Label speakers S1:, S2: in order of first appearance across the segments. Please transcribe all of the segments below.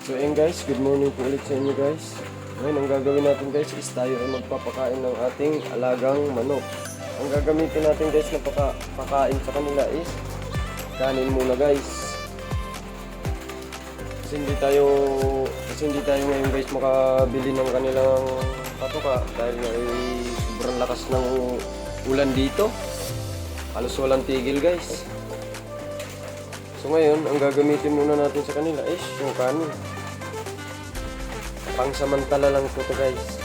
S1: So ayun guys, good morning po ulit sa inyo guys. Ngayon ang gagawin natin guys is tayo ay magpapakain ng ating alagang manok. Ang gagamitin natin guys na pakain sa kanila is kanin muna guys. Kasi hindi tayo ngayon guys makabili ng kanilang patuka dahil nga ay sobrang lakas ng ulan dito. Halos walang tigil guys. So ngayon, ang gagamitin muna natin sa kanila is yung kanin. Pangsamantala lang po ito guys.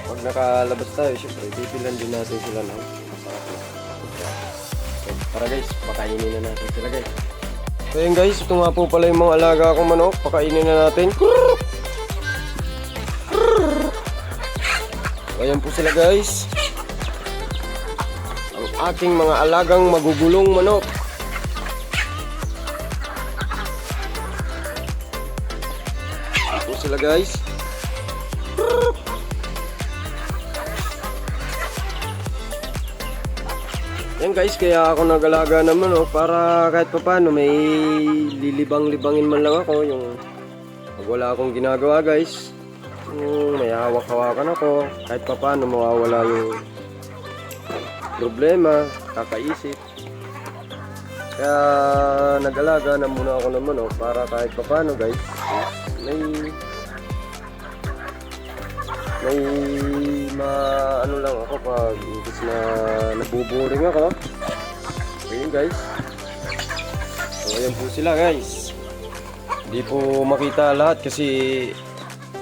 S1: Pag nakalabas tayo, syempre bibilan din natin sila ng masarap na. So, tara guys, pakainin na natin sila guys. So yun guys, ito nga po pala yung mga alaga akong manok. Pakainin na natin. Ayan po sila guys. Ang aking mga alagang magugulong manok. Ayan po sila guys. Yan guys, kaya ako nag-alaga naman para kahit pa paano may lilibang-libangin man lang ako yung pag wala akong ginagawa guys. May hawak-hawakan ako kahit pa paano mawawala yung problema, kakaisip. Kaya nag-alaga na muna ako naman para kahit pa paano guys may ano lang ako pag imbis na nabuboring ako. Ayun guys. So ayan po sila guys. Hindi po makita lahat kasi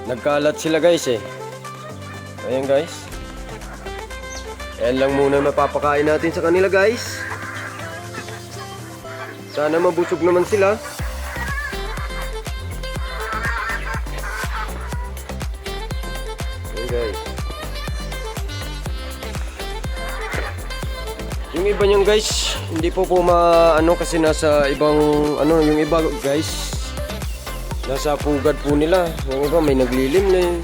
S1: nagkalat sila guys eh. Ayan guys. Ayan lang muna mapapakain natin sa kanila guys. Sana mabusog naman sila. Guys. Yung iba niyan guys, hindi po maano kasi nasa ibang yung iba guys nasa pugad po nila. Yung iba may naglilim na yun.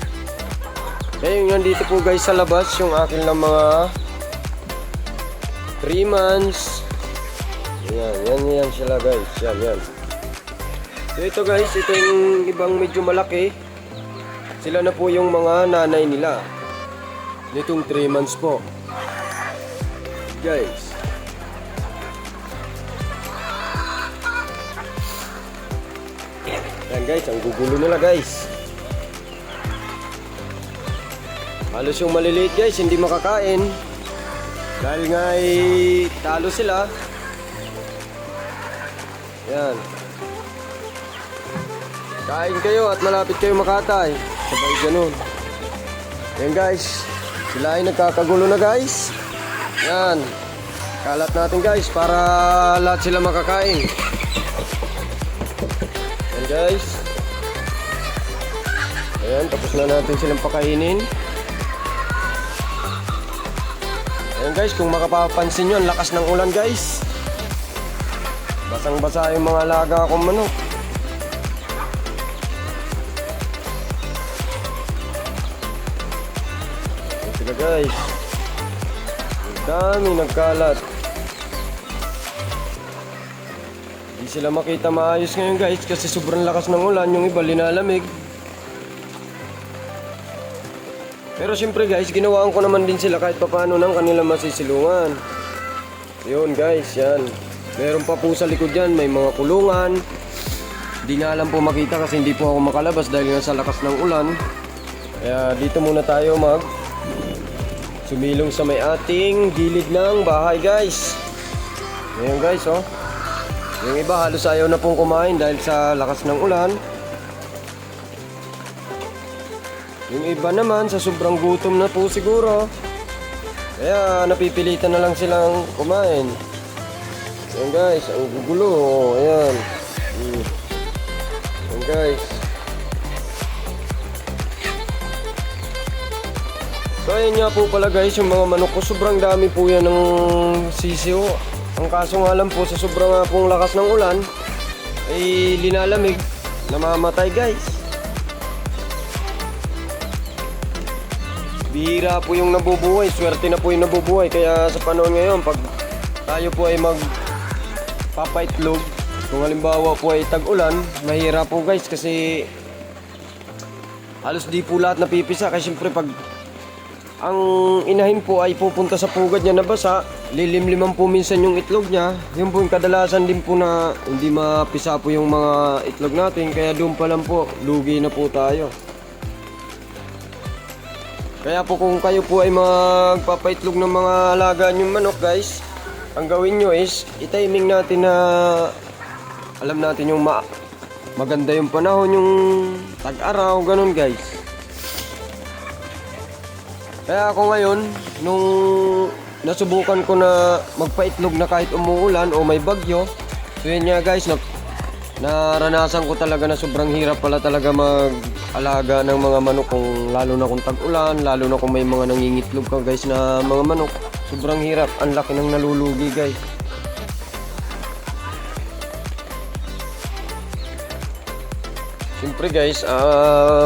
S1: Kaya yung nandito po guys sa labas, yung akin lang mga 3 months. Yan sila guys. Yan. So ito guys, ito yung ibang medyo malaki. Sila na po yung mga nanay nila. Nitong 3 months po. Guys. Yan guys, ang gugulo nila guys. Halos yung maliliit guys, hindi makakain. Dahil nga ay talo sila. Yan. Kain kayo at malapit kayo makatay. Sabay ganun. Yan guys. Sila ay nagkakagulo na guys. Yan. Kalat natin guys para lahat sila makakain. Yan guys. Ayan. Tapos na natin silang pakainin. Ayan guys. Kung makapapansin nyo, ang lakas ng ulan guys. Basang basa yung mga alaga akong manok. Sila guys, ang dami nagkalat. Hindi sila makita maayos ngayon guys kasi sobrang lakas ng ulan. Yung iba linalamig. Pero siyempre guys, ginawaan ko naman din sila kahit paano ng kanilang masisilungan. Yun guys, yan. Meron pa po sa likod yan, may mga kulungan. Hindi nga alam po makita kasi hindi po ako makalabas dahil nga sa lakas ng ulan. Kaya dito muna tayo sumilong sa may ating gilid ng bahay guys. Ayan guys yung iba halos ayaw na pong kumain dahil sa lakas ng ulan. Yung iba naman sa sobrang gutom na po siguro. Kaya napipilitan na lang silang kumain. Ayan guys, ang gugulo. Ayan. Ayan guys. So ayun nga po pala guys, yung mga manok ko sobrang dami po yan ng sisiw. Ang kaso nga lang po sa sobrang nga pong lakas ng ulan ay linalamig, namamatay guys. Bihira po yung nabubuhay, swerte na po yung nabubuhay. Kaya sa panahon ngayon pag tayo po ay magpapaitlog, kung halimbawa po ay tag-ulan, mahirap po guys kasi halos di po lahat napipisa kasi siyempre pag ang inahin po ay pupunta sa pugad niya na basa, lilimliman po minsan yung itlog niya. Yun po yung kadalasan din po na hindi mapisa po yung mga itlog natin, kaya doon pa lang po, lugi na po tayo. Kaya po kung kayo po ay magpapaitlog ng mga alaga niyong manok guys, ang gawin nyo is i-timing natin na alam natin yung maganda yung panahon, yung tag-araw, ganun guys. Kaya ako ngayon, nung nasubukan ko na magpaitlog na kahit umuulan o may bagyo, so yun nga guys, naranasan ko talaga na sobrang hirap pala talaga mag-alaga ng mga manok, kung lalo na kung tag-ulan, lalo na kung may mga nangingitlog ka guys na mga manok. Sobrang hirap, ang laki ng nalulugi guys. Siyempre guys,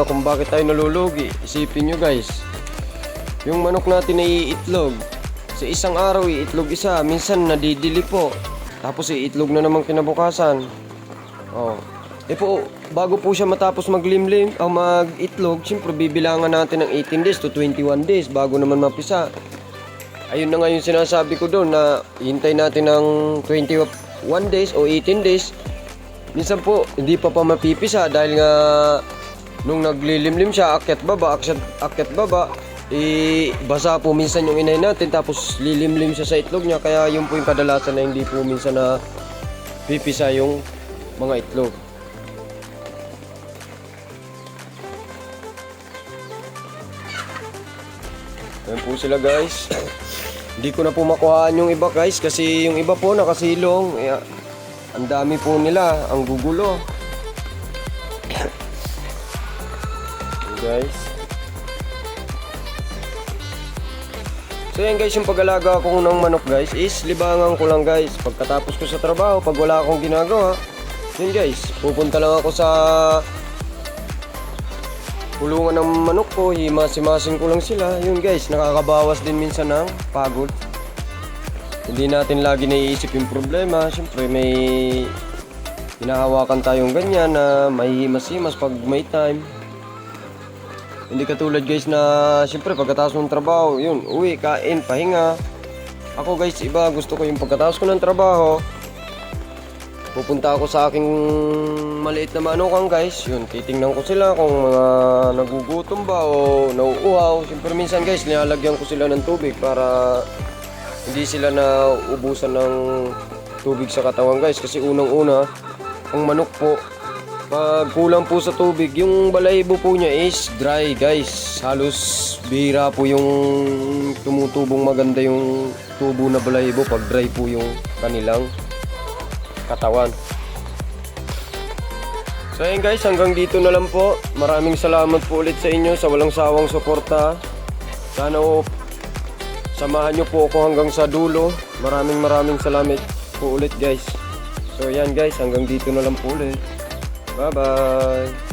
S1: kung bakit tayo nalulugi, isipin nyo guys. Yung manok natin ay iitlog. Sa isang araw iitlog isa, minsan nadidili po. Tapos iitlog na naman kinabukasan. Oh. Po, bago po siya matapos maglimlim o mag-itlog, siyempre bibilangan natin ng 18 days to 21 days bago naman mapisa. Ayun na nga yung sinasabi ko doon na hintay natin ng 21 days o 18 days. Minsan po, hindi pa mapipisa dahil nga nung naglilimlim siya, akyat baba, basa po minsan yung inay natin, tapos lilimlim siya sa itlog niya, kaya yun po yung kadalasan na hindi po minsan na pipisa yung mga itlog. Ayan po sila guys. Hindi ko na po makuhaan yung iba guys kasi yung iba po nakasilong. Ang dami po nila, ang gugulo. Guys. So yan guys, yung pag-alaga ko ng manok guys is libangan ko lang guys. Pagkatapos ko sa trabaho, pag wala akong ginagawa, yun guys, pupunta lang ako sa kulungan ng manok ko, himas-himasin ko lang sila. Yun guys, nakakabawas din minsan ng pagod. Hindi natin lagi naiisip yung problema. Siyempre may hinahawakan tayong ganyan na may himas-himas pag may time. Hindi katulad guys na siyempre pagkatapos ng trabaho, yun, uwi, kain, pahinga. Ako guys, iba, gusto ko yung pagkatapos ko ng trabaho, pupunta ako sa aking maliit na manukan guys. Yun, titingnan ko sila kung mga nagugutom ba o nauuhaw. Siyempre minsan guys, nilalagyan ko sila ng tubig para hindi sila nauubusan ng tubig sa katawan guys. Kasi unang-una, ang manok po, pag kulang po sa tubig, yung balahibo po niya is dry guys. Halos bihira po yung tumutubong maganda yung tubo na balahibo pag dry po yung kanilang katawan. So ayun guys, hanggang dito na lang po. Maraming salamat po ulit sa inyo sa walang sawang suporta. Sana samahan nyo po ako hanggang sa dulo. Maraming salamat po ulit guys. So yan guys, hanggang dito na lang po ulit. Bye bye.